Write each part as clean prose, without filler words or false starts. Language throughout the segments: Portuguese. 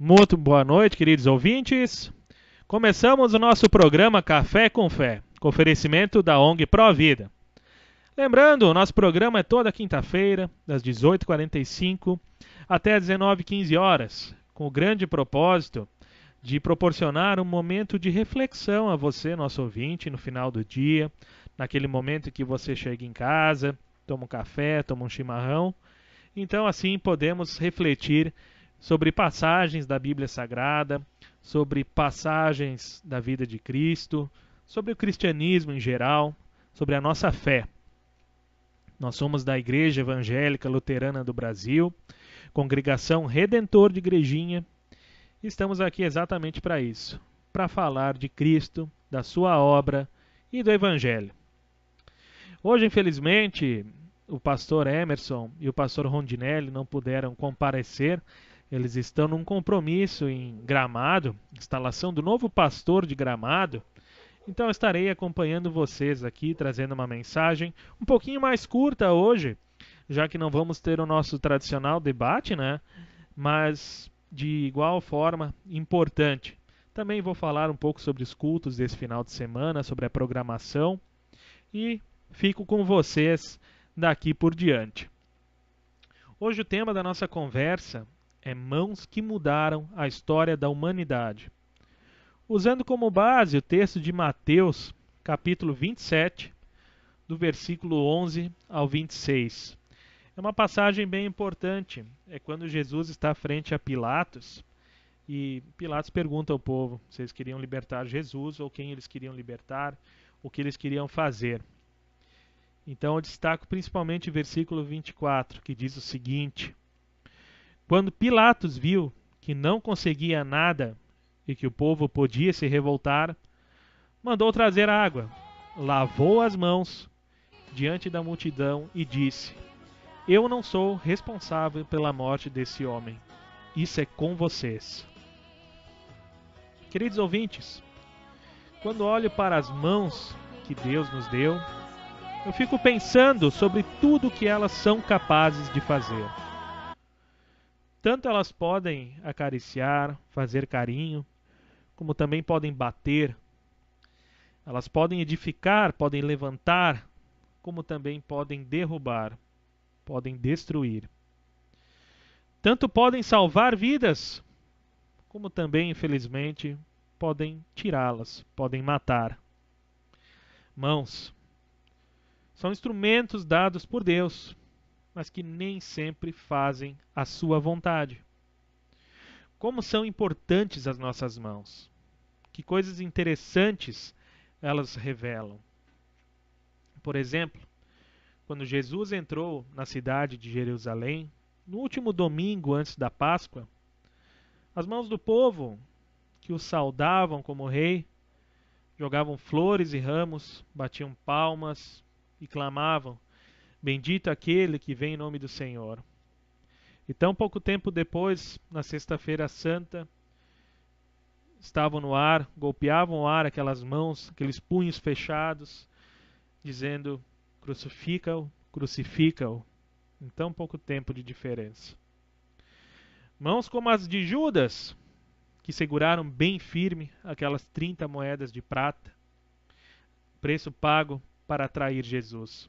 Muito boa noite, queridos ouvintes. Começamos o nosso programa Café com Fé, com oferecimento da ONG Provida. Lembrando, o nosso programa é toda quinta-feira, das 18h45 até as 19h15, com o grande propósito de proporcionar um momento de reflexão a você, nosso ouvinte, no final do dia, naquele momento que você chega em casa, toma um café, toma um chimarrão. Então, assim, podemos refletir sobre passagens da Bíblia Sagrada, sobre passagens da vida de Cristo, sobre o cristianismo em geral, sobre a nossa fé. Nós somos da Igreja Evangélica Luterana do Brasil, Congregação Redentor de Igrejinha, e estamos aqui exatamente para isso, para falar de Cristo, da sua obra e do Evangelho. Hoje, infelizmente, o pastor Emerson e o pastor Rondinelli não puderam comparecer. Eles estão num compromisso em Gramado, instalação do novo pastor de Gramado. Então eu estarei acompanhando vocês aqui, trazendo uma mensagem um pouquinho mais curta hoje, já que não vamos ter o nosso tradicional debate, né? Mas de igual forma importante. Também vou falar um pouco sobre os cultos desse final de semana, sobre a programação e fico com vocês daqui por diante. Hoje o tema da nossa conversa é mãos que mudaram a história da humanidade. Usando como base o texto de Mateus, capítulo 27, do versículo 11 ao 26. É uma passagem bem importante. É quando Jesus está frente a Pilatos e Pilatos pergunta ao povo se eles queriam libertar Jesus ou quem eles queriam libertar, o que eles queriam fazer. Então eu destaco principalmente o versículo 24, que diz o seguinte: Quando Pilatos viu que não conseguia nada e que o povo podia se revoltar, mandou trazer água, lavou as mãos diante da multidão e disse: Eu não sou responsável pela morte desse homem. Isso é com vocês. Queridos ouvintes, quando olho para as mãos que Deus nos deu, eu fico pensando sobre tudo que elas são capazes de fazer. Tanto elas podem acariciar, fazer carinho, como também podem bater. Elas podem edificar, podem levantar, como também podem derrubar, podem destruir. Tanto podem salvar vidas, como também, infelizmente, podem tirá-las, podem matar. Mãos são instrumentos dados por Deus, mas que nem sempre fazem a sua vontade. Como são importantes as nossas mãos? Que coisas interessantes elas revelam. Por exemplo, quando Jesus entrou na cidade de Jerusalém, no último domingo antes da Páscoa, as mãos do povo que o saudavam como rei jogavam flores e ramos, batiam palmas e clamavam: Bendito aquele que vem em nome do Senhor. E tão pouco tempo depois, na Sexta-feira Santa, estavam no ar, golpeavam o ar aquelas mãos, aqueles punhos fechados, dizendo: Crucifica-o, crucifica-o. Em tão pouco tempo de diferença. Mãos como as de Judas, que seguraram bem firme aquelas 30 moedas de prata, preço pago para atrair Jesus.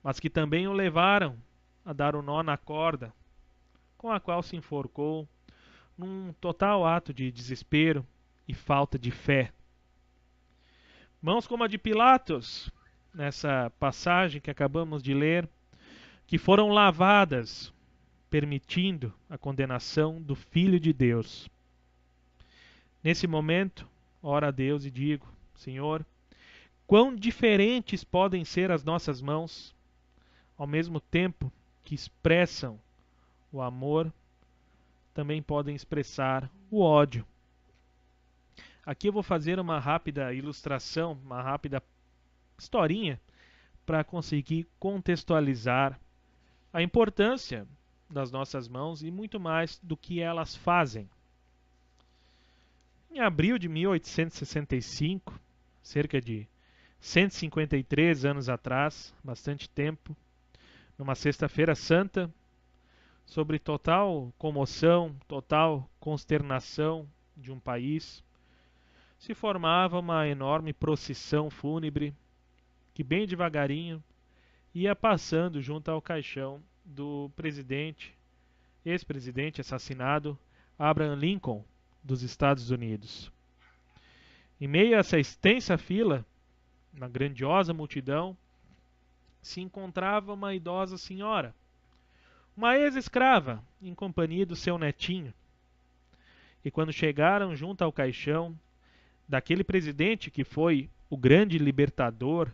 Mas que também o levaram a dar o nó na corda, com a qual se enforcou, num total ato de desespero e falta de fé. Mãos como a de Pilatos, nessa passagem que acabamos de ler, que foram lavadas, permitindo a condenação do Filho de Deus. Nesse momento, oro a Deus e digo: Senhor, quão diferentes podem ser as nossas mãos, ao mesmo tempo que expressam o amor, também podem expressar o ódio. Aqui eu vou fazer uma rápida ilustração, uma rápida historinha, para conseguir contextualizar a importância das nossas mãos e muito mais do que elas fazem. Em abril de 1865, cerca de 153 anos atrás, bastante tempo, numa Sexta-feira Santa, sobre total comoção, total consternação de um país, se formava uma enorme procissão fúnebre que bem devagarinho ia passando junto ao caixão do ex-presidente assassinado, Abraham Lincoln, dos Estados Unidos. Em meio a essa extensa fila, na grandiosa multidão, se encontrava uma idosa senhora, uma ex-escrava, em companhia do seu netinho. E quando chegaram junto ao caixão daquele presidente que foi o grande libertador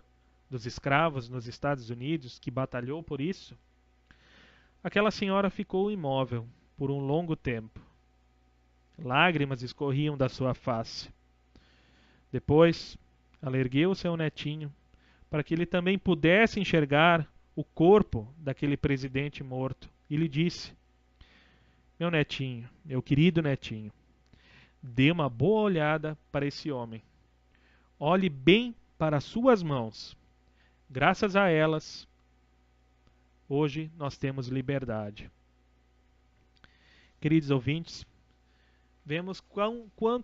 dos escravos nos Estados Unidos, que batalhou por isso, aquela senhora ficou imóvel por um longo tempo. Lágrimas escorriam da sua face. Depois, ela ergueu seu netinho para que ele também pudesse enxergar o corpo daquele presidente morto e lhe disse: meu netinho, meu querido netinho, dê uma boa olhada para esse homem. Olhe bem para as suas mãos. Graças a elas, hoje nós temos liberdade. Queridos ouvintes, vemos quão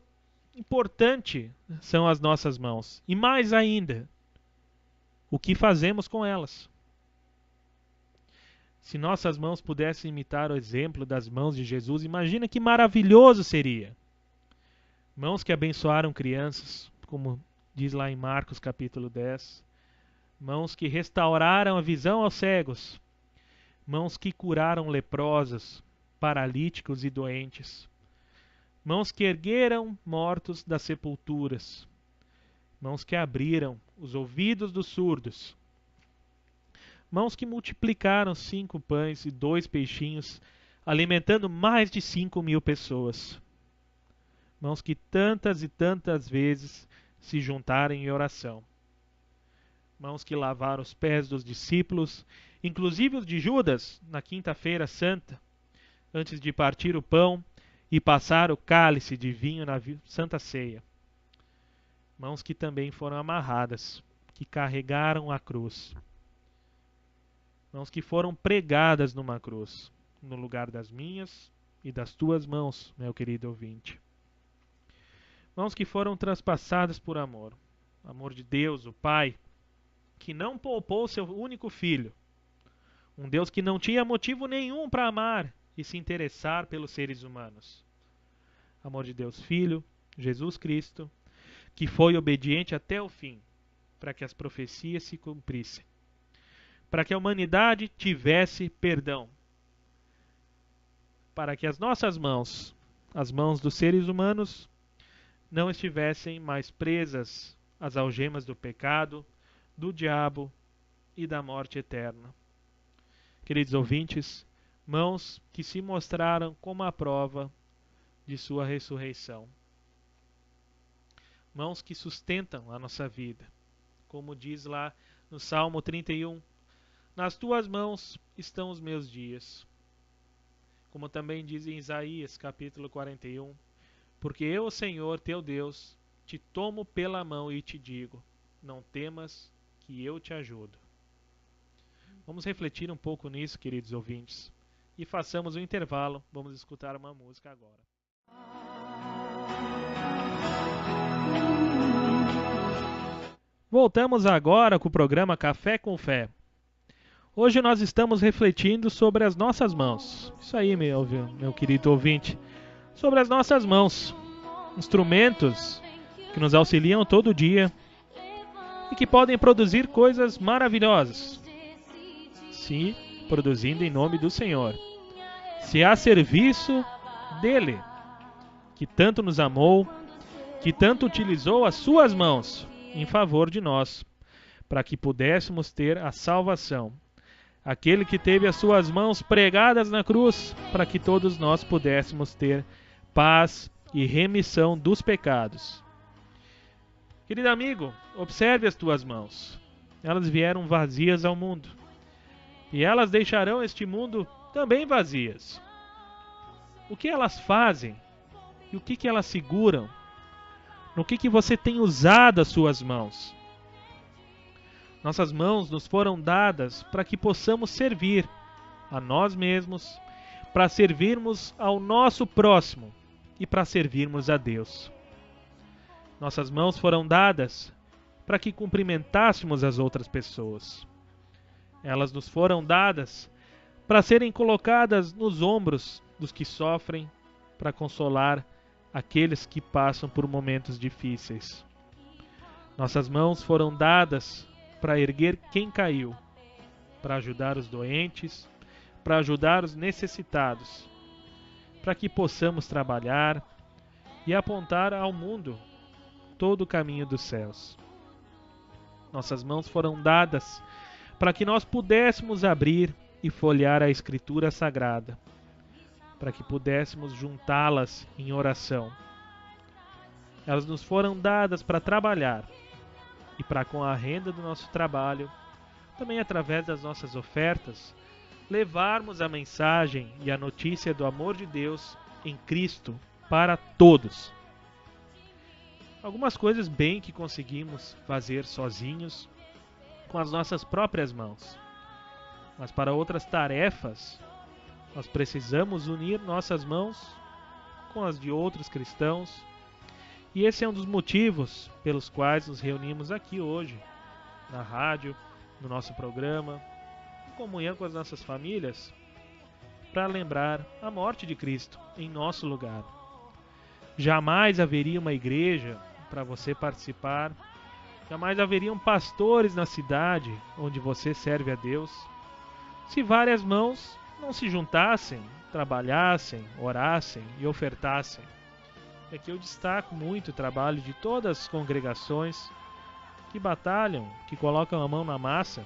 importante são as nossas mãos. E mais ainda, o que fazemos com elas. Se nossas mãos pudessem imitar o exemplo das mãos de Jesus, imagina que maravilhoso seria. Mãos que abençoaram crianças, como diz lá em Marcos capítulo 10. Mãos que restauraram a visão aos cegos. Mãos que curaram leprosos, paralíticos e doentes. Mãos que ergueram mortos das sepulturas. Mãos que abriram os ouvidos dos surdos. Mãos que multiplicaram 5 pães e 2 peixinhos, alimentando mais de 5.000 pessoas. Mãos que tantas e tantas vezes se juntaram em oração. Mãos que lavaram os pés dos discípulos, inclusive os de Judas, na quinta-feira santa, antes de partir o pão e passar o cálice de vinho na Santa Ceia. Mãos que também foram amarradas, que carregaram a cruz. Mãos que foram pregadas numa cruz, no lugar das minhas e das tuas mãos, meu querido ouvinte. Mãos que foram traspassadas por amor. Amor de Deus, o Pai, que não poupou seu único filho. Um Deus que não tinha motivo nenhum para amar e se interessar pelos seres humanos. Amor de Deus Filho, Jesus Cristo, que foi obediente até o fim, para que as profecias se cumprissem. Para que a humanidade tivesse perdão. Para que as nossas mãos, as mãos dos seres humanos, não estivessem mais presas às algemas do pecado, do diabo e da morte eterna. Queridos ouvintes, mãos que se mostraram como a prova de sua ressurreição. Mãos que sustentam a nossa vida. Como diz lá no Salmo 31, nas tuas mãos estão os meus dias. Como também diz em Isaías capítulo 41, porque eu, Senhor, teu Deus, te tomo pela mão e te digo, não temas, que eu te ajudo. Vamos refletir um pouco nisso, queridos ouvintes, e façamos um intervalo. Vamos escutar uma música agora. Voltamos agora com o programa Café com Fé. Hoje nós estamos refletindo sobre as nossas mãos. Isso aí, meu querido ouvinte. Sobre as nossas mãos. Instrumentos que nos auxiliam todo dia e que podem produzir coisas maravilhosas, se produzindo em nome do Senhor, se a serviço dele, que tanto nos amou, que tanto utilizou as suas mãos em favor de nós, para que pudéssemos ter a salvação. Aquele que teve as suas mãos pregadas na cruz, para que todos nós pudéssemos ter paz e remissão dos pecados. Querido amigo, observe as tuas mãos. Elas vieram vazias ao mundo. E elas deixarão este mundo também vazias. O que elas fazem? E o que elas seguram? No que você tem usado as suas mãos? Nossas mãos nos foram dadas para que possamos servir a nós mesmos, para servirmos ao nosso próximo, e para servirmos a Deus. Nossas mãos foram dadas para que cumprimentássemos as outras pessoas. Elas nos foram dadas para serem colocadas nos ombros dos que sofrem, para consolar aqueles que passam por momentos difíceis. Nossas mãos foram dadas para erguer quem caiu, para ajudar os doentes, para ajudar os necessitados, para que possamos trabalhar e apontar ao mundo todo o caminho dos céus. Nossas mãos foram dadas para que nós pudéssemos abrir e folhear a Escritura Sagrada, para que pudéssemos juntá-las em oração. Elas nos foram dadas para trabalhar e para, com a renda do nosso trabalho, também através das nossas ofertas, levarmos a mensagem e a notícia do amor de Deus em Cristo para todos. Algumas coisas bem que conseguimos fazer sozinhos, com as nossas próprias mãos. Mas para outras tarefas, nós precisamos unir nossas mãos com as de outros cristãos. E esse é um dos motivos pelos quais nos reunimos aqui hoje, na rádio, no nosso programa, em comunhão com as nossas famílias, para lembrar a morte de Cristo em nosso lugar. Jamais haveria uma igreja para você participar, jamais haveriam pastores na cidade onde você serve a Deus, se várias mãos não se juntassem, trabalhassem, orassem e ofertassem. É que eu destaco muito o trabalho de todas as congregações que batalham, que colocam a mão na massa,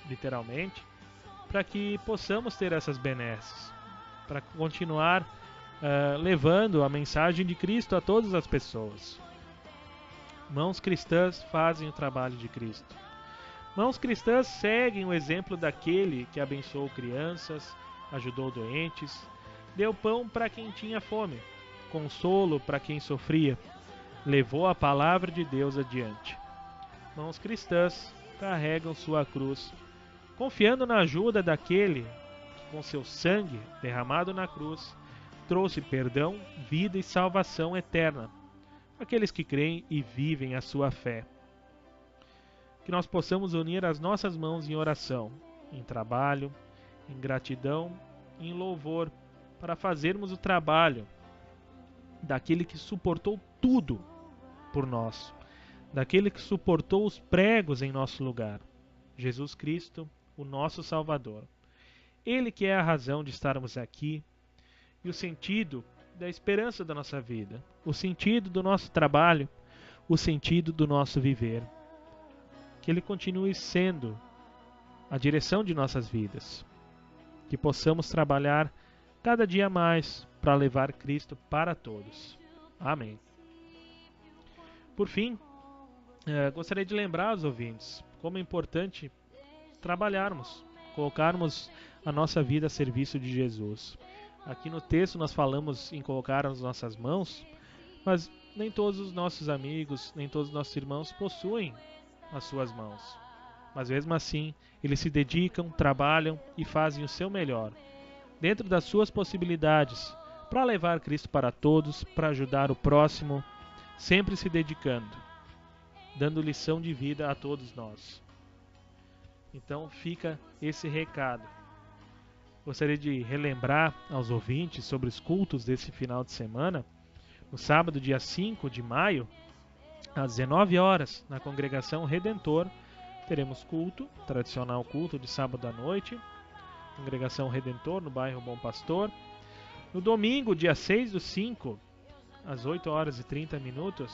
literalmente, para que possamos ter essas benesses, para continuar levando a mensagem de Cristo a todas as pessoas. Mãos cristãs fazem o trabalho de Cristo. Mãos cristãs seguem o exemplo daquele que abençoou crianças, ajudou doentes, deu pão para quem tinha fome, consolo para quem sofria, levou a palavra de Deus adiante. Mãos cristãs carregam sua cruz, confiando na ajuda daquele que, com seu sangue derramado na cruz, trouxe perdão, vida e salvação eterna, aqueles que creem e vivem a sua fé. Que nós possamos unir as nossas mãos em oração, em trabalho, em gratidão, em louvor, para fazermos o trabalho daquele que suportou tudo por nós, daquele que suportou os pregos em nosso lugar, Jesus Cristo, o nosso Salvador. Ele que é a razão de estarmos aqui e o sentido da esperança da nossa vida, o sentido do nosso trabalho, o sentido do nosso viver. Que Ele continue sendo a direção de nossas vidas, que possamos trabalhar cada dia mais para levar Cristo para todos. Amém. Por fim, gostaria de lembrar aos ouvintes como é importante trabalharmos, colocarmos a nossa vida a serviço de Jesus. Aqui no texto nós falamos em colocar as nossas mãos, mas nem todos os nossos amigos, nem todos os nossos irmãos possuem as suas mãos. Mas mesmo assim, eles se dedicam, trabalham e fazem o seu melhor, dentro das suas possibilidades, para levar Cristo para todos, para ajudar o próximo, sempre se dedicando, dando lição de vida a todos nós. Então fica esse recado. Gostaria de relembrar aos ouvintes sobre os cultos desse final de semana. No sábado, dia 5 de maio, às 19 horas, na Congregação Redentor, teremos culto, tradicional culto de sábado à noite, Congregação Redentor, no bairro Bom Pastor. No domingo, dia 6/5, às 8 horas e 30 minutos,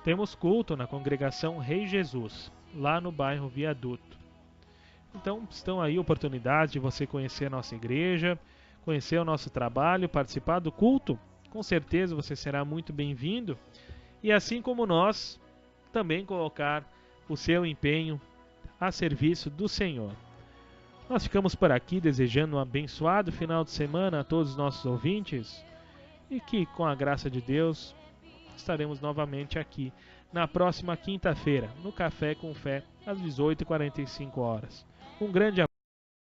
temos culto na Congregação Rei Jesus, lá no bairro Viaduto. Então, estão aí oportunidades de você conhecer a nossa igreja, conhecer o nosso trabalho, participar do culto. Com certeza você será muito bem-vindo. E assim como nós, também colocar o seu empenho a serviço do Senhor. Nós ficamos por aqui desejando um abençoado final de semana a todos os nossos ouvintes e que, com a graça de Deus, estaremos novamente aqui na próxima quinta-feira, no Café com Fé, às 18h45. Um grande abraço.